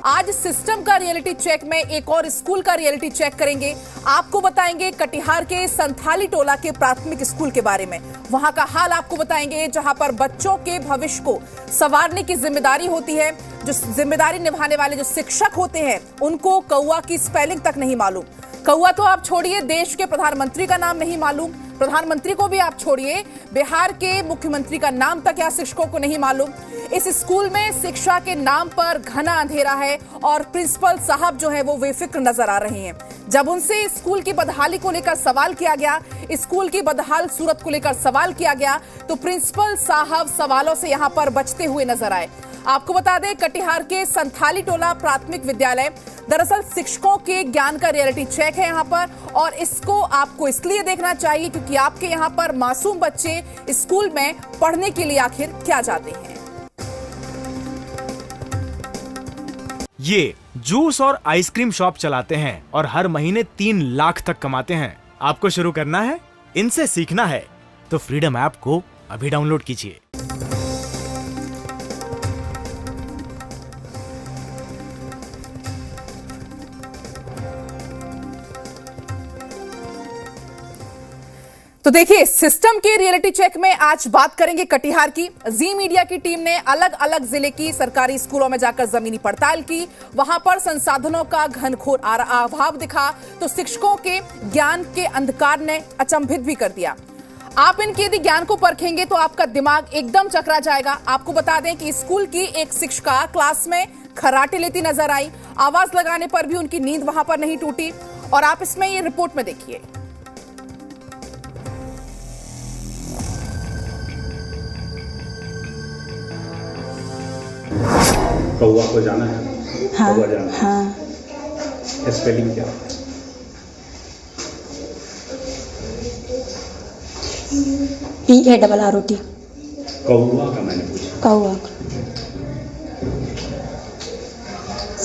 आज सिस्टम का reality check में एक और स्कूल का रियलिटी चेक करेंगे। आपको बताएंगे कटिहार के संथाली टोला के प्राथमिक स्कूल के बारे में। वहां का हाल आपको बताएंगे, जहां पर बच्चों के भविष्य को संवारने की जिम्मेदारी होती है। जो जिम्मेदारी निभाने वाले जो शिक्षक होते हैं, उनको कौआ की स्पेलिंग तक नहीं मालूम। कौआ तो आप छोड़िए, देश के प्रधानमंत्री का नाम नहीं मालूम। प्रधानमंत्री को भी आप छोड़िए, बिहार के मुख्यमंत्री का नाम तक या शिक्षकों को नहीं मालूम। इस स्कूल में शिक्षा के नाम पर घना अंधेरा है और प्रिंसिपल साहब जो है वो बेफिक्र नजर आ रहे हैं। जब उनसे स्कूल की बदहाली को लेकर सवाल किया गया, स्कूल की बदहाल सूरत को लेकर सवाल किया गया, तो प्रिंसिपल साहब सवालों से यहां पर बचते हुए नजर आए। आपको बता दें, कटिहार के संथाली टोला प्राथमिक विद्यालय दरअसल शिक्षकों के ज्ञान का रियलिटी चेक है यहां पर, और इसको आपको इसलिए देखना चाहिए क्योंकि आपके यहां पर मासूम बच्चे स्कूल में पढ़ने के लिए आखिर क्या जाते हैं। ये जूस और आइसक्रीम शॉप चलाते हैं और हर महीने 3 लाख तक कमाते हैं। आपको शुरू करना है, इनसे सीखना है तो फ्रीडम ऐप को अभी डाउनलोड कीजिए। तो देखिए, सिस्टम के रियलिटी चेक में आज बात करेंगे कटिहार की। जी मीडिया की टीम ने अलग अलग जिले की सरकारी स्कूलों में जाकर जमीनी पड़ताल की। वहां पर संसाधनों का घनघोर अभाव दिखा तो शिक्षकों के ज्ञान के अंधकार ने अचंभित भी कर दिया। आप इनके यदि ज्ञान को परखेंगे तो आपका दिमाग एकदम चकरा जाएगा। आपको बता दें कि स्कूल की एक शिक्षिका क्लास में खर्राटे लेती नजर आई। आवाज लगाने पर भी उनकी नींद वहां पर नहीं टूटी। और आप इसमें ये रिपोर्ट में देखिए। कौआ को जाना है? हाँ, कौआ जाना है। हाँ। स्पेलिंग क्या है? PARROT। कौआ का मैंने पूछा। कौआ।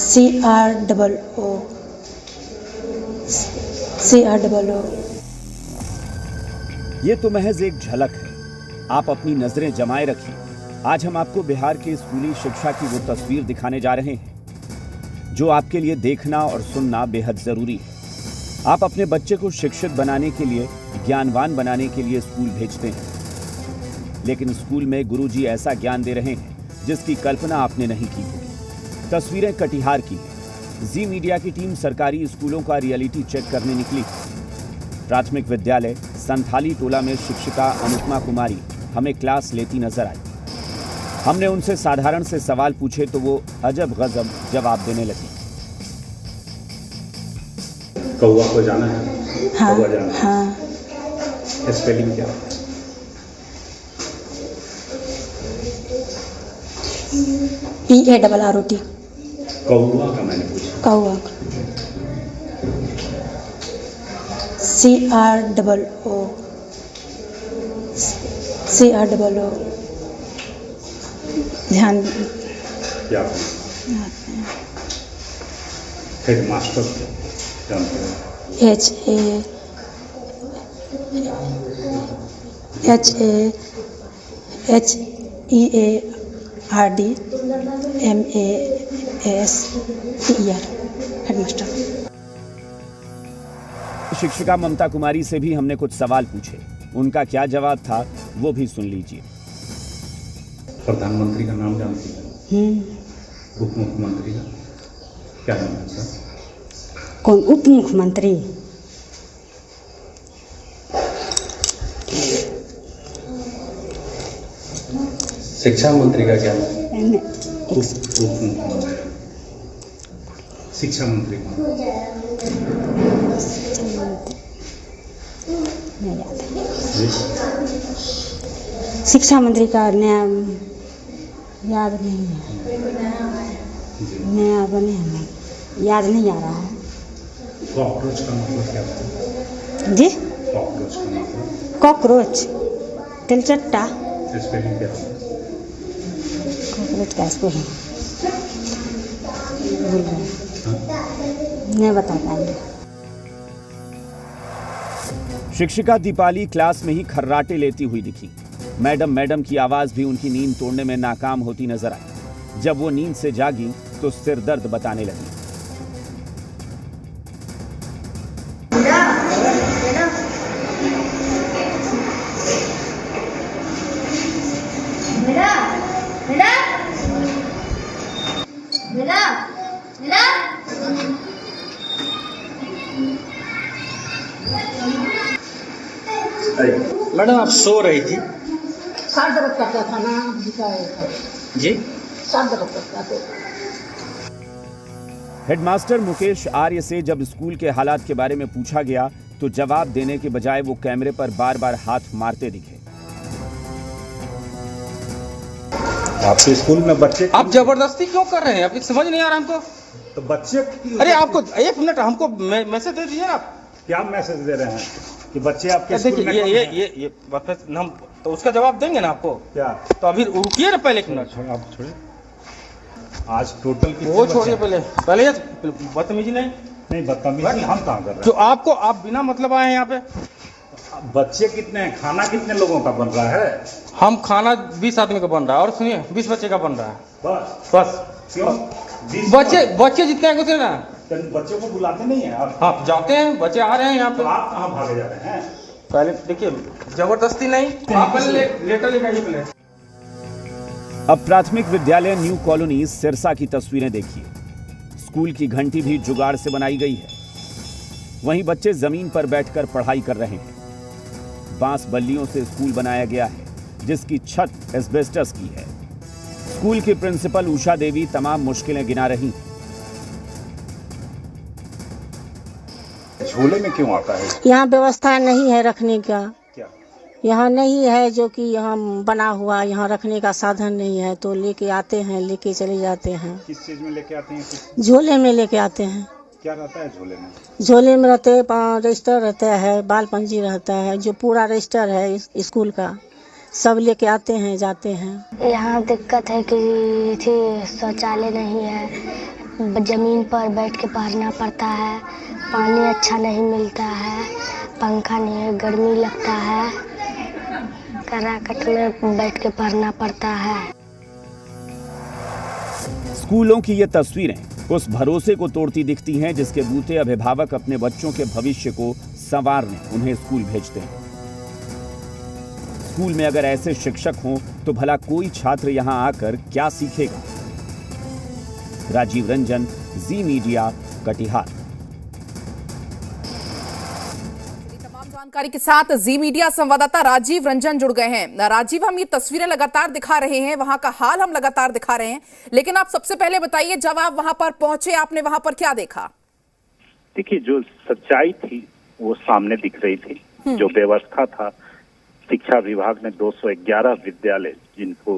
CROO। ये तो महज एक झलक है। आप अपनी नजरें जमाए रखिए। आज हम आपको बिहार के स्कूली शिक्षा की वो तस्वीर दिखाने जा रहे हैं जो आपके लिए देखना और सुनना बेहद जरूरी है। आप अपने बच्चे को शिक्षित बनाने के लिए, ज्ञानवान बनाने के लिए स्कूल भेजते हैं, लेकिन स्कूल में गुरुजी ऐसा ज्ञान दे रहे हैं जिसकी कल्पना आपने नहीं की। तस्वीरें कटिहार की हैं। जी मीडिया की टीम सरकारी स्कूलों का रियलिटी चेक करने निकली। प्राथमिक विद्यालय संथाली टोला में शिक्षिका अनुपमा कुमारी हमें क्लास लेती नजर आई। हमने उनसे साधारण से सवाल पूछे तो वो अजब गजब जवाब देने लगी। कौआ को जाना है? हाँ, कौआ जाना है। हाँ। स्पेलिंग क्या है? PARROT। कौआ का मैंने पूछा। कौआ। CROO। ध्यान क्या? हेडमास्टर जानते हैं? HEADMASTER। हेडमास्टर। शिक्षिका ममता कुमारी से भी हमने कुछ सवाल पूछे। उनका क्या जवाब था वो भी सुन लीजिए। प्रधानमंत्री का नाम जानती हैं? उप मुख्यमंत्री का क्या नाम है सर? कौन उप मुख्यमंत्री? शिक्षा मंत्री का क्या नाम है? उप मुख्यमंत्री। शिक्षा मंत्री शिक्षा मंत्री का नाम याद नहीं है। नया बने हैं, याद नहीं आ रहा है। कॉकरोच का मतलब क्या है? जी? कॉकरोच का मतलब? कॉकरोच तिलचट्टा। स्पेलिंग क्या है? कॉकरोच का स्पेलिंग भूल गए, नहीं बता पाएंगे। शिक्षिका दीपाली क्लास में ही खर्राटे लेती हुई दिखी। मैडम मैडम की आवाज भी उनकी नींद तोड़ने में नाकाम होती नजर आई। जब वो नींद से जागी तो सिर दर्द बताने लगी। मैडम आप सो रही थी? सर दर्द करता था ना जी, सर दर्द करता था। हेडमास्टर मुकेश आर्य से जब स्कूल के हालात के बारे में पूछा गया तो जवाब देने के बजाय वो कैमरे पर बार-बार हाथ मारते दिखे। आपके स्कूल में बच्चे आप जबरदस्ती क्यों कर रहे हैं? अभी समझ नहीं आ रहा हमको। तो बच्चे अरे आपको एक मिनट, हमको मैसेज दे दीजिए आप। क्या मैसेज दे रहे हैं कि बच्चे आपके स्कूल देखिए में ये हम तो उसका जवाब देंगे ना आपको। क्या? तो अभी रुकिए ना पहले एक मिनट। आप छोड़िए। आज टोटल कितने वो बच्चे छोड़िए हैं? पहले ये बदतमीजी नहीं बदतमीजी हम कहाँ कर रहे जो आप बिना मतलब आए हैं यहाँ पे। हैं? बच्चे कितने हैं? खाना कितने लोगों का बन रहा है? हम खाना 20 आदमी का बन रहा है। और सुनिए 20 बच्चे का बन रहा है बस। क्यों? बच्चे जितने हैं उतने ना। बच्चों को बुलाते नहीं है आप? हाँ जाते हैं, बच्चे आ रहे हैं यहाँ तो पे। आप कहाँ भागे जा रहे हैं? पहले देखिए जबरदस्ती नहीं, आप पहले लेटर लिखाइए पहले। अब प्राथमिक विद्यालय न्यू कॉलोनी सिरसा की तस्वीरें देखिए। स्कूल की घंटी भी जुगाड़ से बनाई गई है। वहीं बच्चे जमीन पर बैठकर पढ़ाई कर रहे हैं। बांस बल्लियों से स्कूल बनाया गया है जिसकी छत एस्बेस्टस की है। स्कूल की प्रिंसिपल उषा देवी तमाम मुश्किलें गिना रही हैं। झोले में क्यों आता है? यहाँ व्यवस्था नहीं है रखने का। क्या? यहाँ नहीं है जो कि यहाँ बना हुआ, यहाँ रखने का साधन नहीं है तो लेके आते हैं, लेके चले जाते हैं। किस चीज में लेके आते हैं? झोले में लेके आते हैं। क्या रहता है झोले में? झोले में रहते रजिस्टर रहता है, बाल पंजी रहता है, जो पूरा रजिस्टर है स्कूल का सब लेके आते हैं, जाते हैं। यहाँ दिक्कत है कि शौचालय नहीं है, जमीन पर बैठ के पढ़ना पड़ता है, पानी अच्छा नहीं मिलता है, पंखा नहीं है, गर्मी लगता है, कराकट में बैठ के पढ़ना पड़ता है। स्कूलों की ये तस्वीरें उस भरोसे को तोड़ती दिखती हैं जिसके बूते अभिभावक अपने बच्चों के भविष्य को संवारने उन्हें स्कूल भेजते हैं। स्कूल में अगर ऐसे शिक्षक हों तो भला कोई छात्र यहां आकर क्या सीखेगा। राजीव रंजन, जी मीडिया, कटिहार। तमाम जानकारी के साथ जी मीडिया संवाददाता राजीव रंजन जुड़ गए हैं। राजीव, हम ये तस्वीरें लगातार दिखा रहे हैं, वहां का हाल हम लगातार दिखा रहे हैं, लेकिन आप सबसे पहले बताइए जब आप वहां पर पहुंचे आपने वहां पर क्या देखा? देखिए जो सच्चाई थी वो सामने दिख रही थी। जो व्यवस्था था, शिक्षा विभाग ने 211 विद्यालय जिनको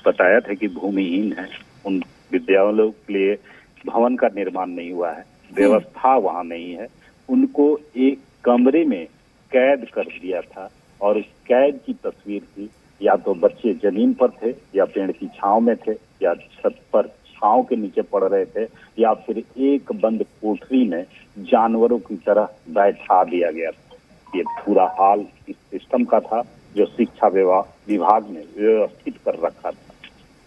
बताया था कि भूमिहीन है, उन विद्यालयों के लिए भवन का निर्माण नहीं हुआ है, व्यवस्था वहां नहीं है, उनको एक कमरे में कैद कर दिया था। और उस कैद की तस्वीर थी, या तो बच्चे जमीन पर थे, या पेड़ की छांव में थे, या छत पर छांव के नीचे पड़ रहे थे, या फिर एक बंद कोठरी में जानवरों की तरह बैठा दिया गया था। ये पूरा हाल इस सिस्टम का था जो शिक्षा विभाग ने व्यवस्थित कर रखा था।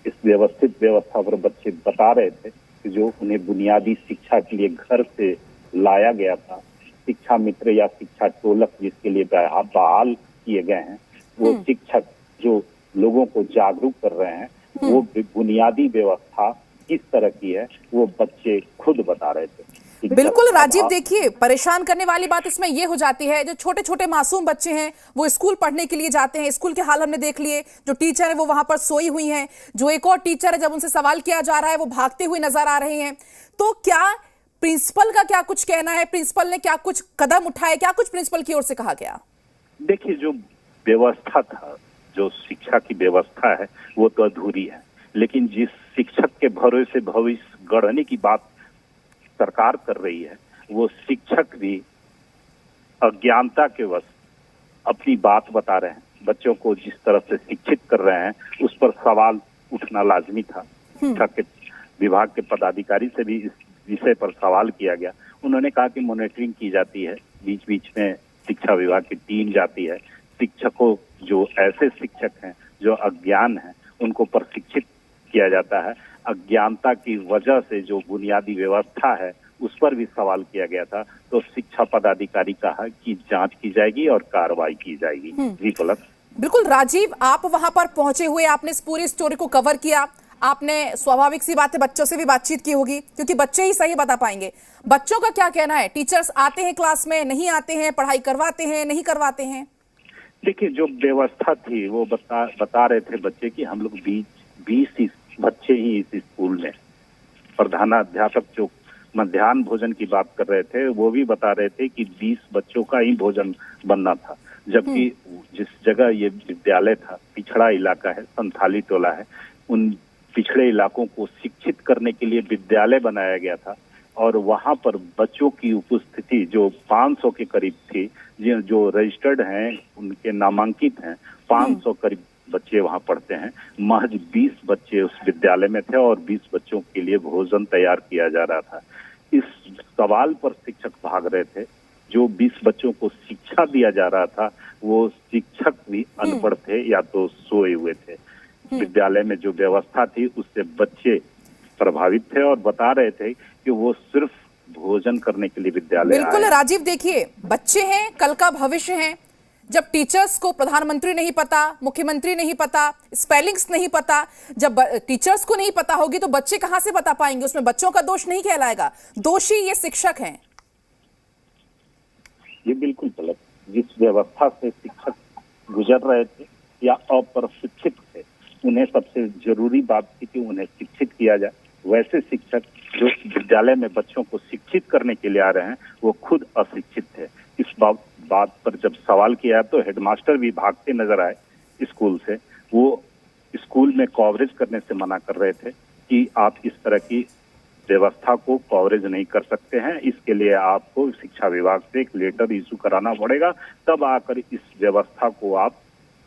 इस व्यवस्थित व्यवस्था पर बच्चे बता रहे थे कि जो उन्हें बुनियादी शिक्षा के लिए घर से लाया गया था, शिक्षा मित्र या शिक्षा टोलक जिसके लिए बहाल किए गए हैं, वो शिक्षक जो लोगों को जागरूक कर रहे हैं, वो बुनियादी व्यवस्था किस तरह की है वो बच्चे खुद बता रहे थे। बिल्कुल राजीव, देखिए परेशान करने वाली बात इसमें यह हो जाती है, जो छोटे छोटे मासूम बच्चे हैं वो स्कूल पढ़ने के लिए जाते हैं, स्कूल के हाल हमने देख लिए, जो टीचर है वो वहां पर सोई हुई हैं, जो एक और टीचर है जब उनसे सवाल किया जा रहा है वो भागते हुए नजर आ रहे हैं। तो क्या प्रिंसिपल का क्या कुछ कहना है? प्रिंसिपल ने क्या कुछ कदम उठाए? क्या कुछ प्रिंसिपल की ओर से कहा गया? देखिए जो व्यवस्था था, जो शिक्षा की व्यवस्था है वो तो अधूरी है, लेकिन जिस शिक्षक के भरोसे भविष्य गढ़ने की बात सरकार कर रही है, वो शिक्षक भी अज्ञानता के वश अपनी बात बता रहे हैं। बच्चों को जिस तरह से शिक्षित कर रहे हैं उस पर सवाल उठना लाजमी था। शिक्षा के विभाग के पदाधिकारी से भी इस विषय पर सवाल किया गया। उन्होंने कहा कि मॉनिटरिंग की जाती है, बीच बीच में शिक्षा विभाग की टीम जाती है, शिक्षकों जो ऐसे शिक्षक हैं जो अज्ञान हैं उनको प्रशिक्षित किया जाता है। अज्ञानता की वजह से जो बुनियादी व्यवस्था है उस पर भी सवाल किया गया था। तो शिक्षा पदाधिकारी कहा कि जांच की जाएगी और कार्रवाई की जाएगी। जी पलक। बिल्कुल राजीव, आप वहां पर पहुंचे हुए, आपने इस पूरी स्टोरी को कवर किया, आपने स्वाभाविक सी बात है बच्चों से भी बातचीत की होगी क्योंकि बच्चे ही सही बता पाएंगे। बच्चों का क्या कहना है? टीचर्स आते हैं क्लास में, नहीं आते हैं, पढ़ाई करवाते हैं, नहीं करवाते हैं? देखिए, जो व्यवस्था थी वो बता रहे थे बच्चे कि हम लोग 20 बच्चे ही इस स्कूल में। प्रधानाध्यापक जो मध्याह्न भोजन की बात कर रहे थे वो भी बता रहे थे कि 20 बच्चों का ही भोजन बनना था, जबकि जिस जगह ये विद्यालय था पिछड़ा इलाका है, संथाली टोला है, उन पिछड़े इलाकों को शिक्षित करने के लिए विद्यालय बनाया गया था और वहां पर बच्चों की उपस्थिति जो 500 के करीब थी, जो रजिस्टर्ड हैं उनके नामांकित हैं 500 करीब बच्चे वहां पढ़ते हैं। महज 20 बच्चे उस विद्यालय में थे और 20 बच्चों के लिए भोजन तैयार किया जा रहा था। इस सवाल पर शिक्षक भाग रहे थे। जो 20 बच्चों को शिक्षा दिया जा रहा था वो शिक्षक भी अनपढ़ थे या तो सोए हुए थे। विद्यालय में जो व्यवस्था थी उससे बच्चे प्रभावित थे और बता रहे थे कि वो सिर्फ भोजन करने के लिए विद्यालय बिल्कुल आए। राजीव, देखिए बच्चे हैं, कल का भविष्य है। जब टीचर्स को प्रधानमंत्री नहीं पता, मुख्यमंत्री नहीं पता, स्पेलिंग्स नहीं पता, जब टीचर्स को नहीं पता होगी तो बच्चे कहां से बता पाएंगे? उसमें बच्चों का दोष नहीं कहलाएगा, दोषी ये शिक्षक हैं। ये बिल्कुल गलत। जिस व्यवस्था से शिक्षक गुजर रहे थे या अप्रशिक्षित थे, उन्हें सबसे जरूरी बात थी कि उन्हें शिक्षित किया जाए। वैसे शिक्षक जो विद्यालय में बच्चों को शिक्षित करने के लिए आ रहे हैं वो खुद अशिक्षित थे। इस बात पर जब सवाल किया तो हेडमास्टर भी भागते नजर आए स्कूल से। वो स्कूल में कवरेज करने से मना कर रहे थे कि आप इस तरह की व्यवस्था को कवरेज नहीं कर सकते हैं, इसके लिए आपको शिक्षा विभाग से एक लेटर इशू कराना पड़ेगा, तब आकर इस व्यवस्था को आप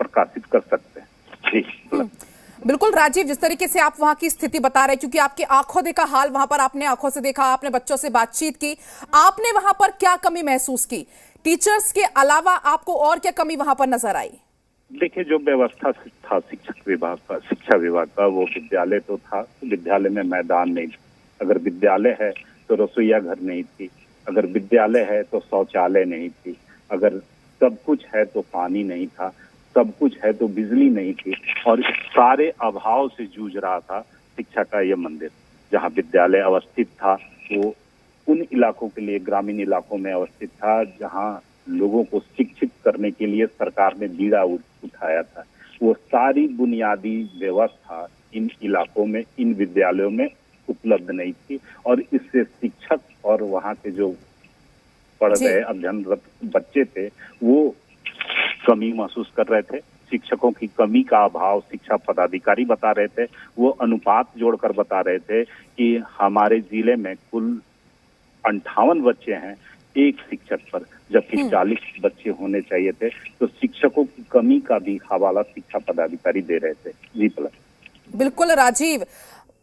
प्रकाशित कर सकते हैं। जी बिल्कुल राजीव, जिस तरीके से आप वहां की स्थिति बता रहे हैं, क्योंकि आपकी आंखों देखा हाल वहां पर, आपने आंखों से देखा, आपने बच्चों से बातचीत की, आपने वहां पर क्या कमी महसूस की? टीचर्स के अलावा आपको और क्या कमी वहां पर नजर आई? देखिए, जो व्यवस्था था शिक्षा विभाग का वो विद्यालय तो था, विद्यालय में मैदान नहीं था। अगर विद्यालय है तो रसोईया घर नहीं थी, अगर विद्यालय है तो शौचालय नहीं थी, अगर सब कुछ है तो पानी नहीं था, सब कुछ है तो बिजली नहीं थी। और इस सारे अभाव से जूझ रहा था शिक्षा का यह मंदिर। जहाँ विद्यालय अवस्थित था वो उन इलाकों के लिए, ग्रामीण इलाकों में अवस्थित था जहाँ लोगों को शिक्षित करने के लिए सरकार ने बीड़ा उठाया था। वो सारी बुनियादी व्यवस्था इन इलाकों में, इन विद्यालयों में उपलब्ध नहीं थी और इससे शिक्षक और वहाँ के जो पढ़ रहे अध्ययनरत बच्चे थे वो कमी महसूस कर रहे थे। शिक्षकों की कमी का अभाव शिक्षा पदाधिकारी बता रहे थे। वो अनुपात जोड़कर बता रहे थे कि हमारे जिले में कुल 58 बच्चे हैं एक शिक्षक पर, जबकि 40 बच्चे होने चाहिए थे। तो शिक्षकों की कमी का भी हवाला शिक्षा पदाधिकारी दे रहे थे। जी प्लस। बिल्कुल राजीव,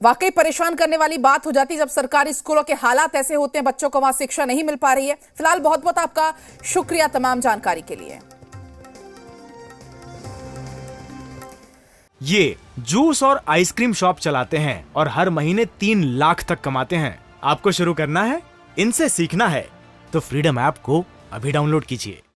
वाकई परेशान करने वाली बात हो जाती है जब सरकारी स्कूलों के हालात ऐसे होते हैं, बच्चों को वहां शिक्षा नहीं मिल पा रही है। फिलहाल बहुत बहुत आपका शुक्रिया तमाम जानकारी के लिए। ये जूस और आइसक्रीम शॉप चलाते हैं और हर महीने 3 लाख तक कमाते हैं। आपको शुरू करना है, इनसे सीखना है तो फ्रीडम ऐप को अभी डाउनलोड कीजिए।